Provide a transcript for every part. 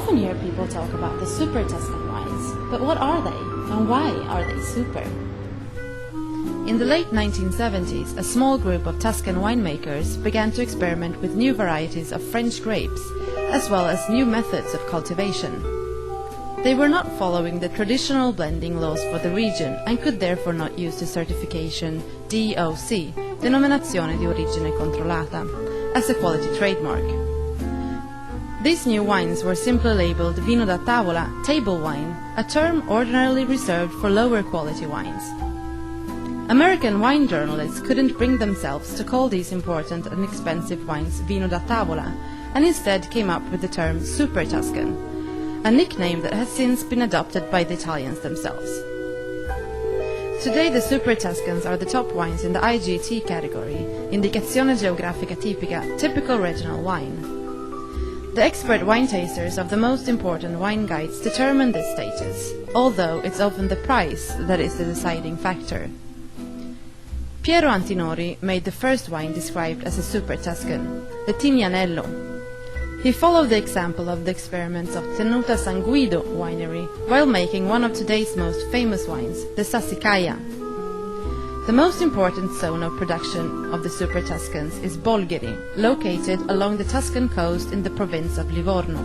often hear people talk about the super Tuscan wines, but what are they, and why are they super? In the late 1970s, a small group of Tuscan winemakers began to experiment with new varieties of French grapes, as well as new methods of cultivation. They were not following the traditional blending laws for the region and could therefore not use the certification DOC, Denominazione di Origine Controllata, as a quality trademark. These new wines were simply labeled Vino da Tavola, table wine, a term ordinarily reserved for lower quality wines. American wine journalists couldn't bring themselves to call these important and expensive wines Vino da Tavola, and instead came up with the term Super Tuscan, a nickname that has since been adopted by the Italians themselves. Today the Super Tuscans are the top wines in the IGT category, Indicazione Geografica Tipica, typical regional wine. The expert wine tasters of the most important wine guides determine this status, although it's often the price that is the deciding factor. Piero Antinori made the first wine described as a Super Tuscan, the Tignanello. He followed the example of the experiments of Tenuta San Guido winery while making one of today's most famous wines, the Sassicaia. The most important zone of production of the Super Tuscans is Bolgheri, located along the Tuscan coast in the province of Livorno.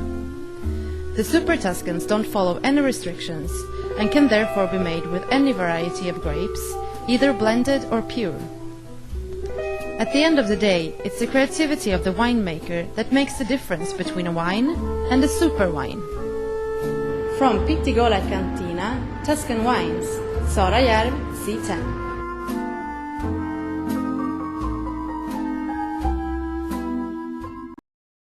The Super Tuscans don't follow any restrictions and can therefore be made with any variety of grapes, either blended or pure. At the end of the day, it's the creativity of the winemaker that makes the difference between a wine and a super wine. From Pittigola Cantina, Tuscan Wines, Sora Järv, C10.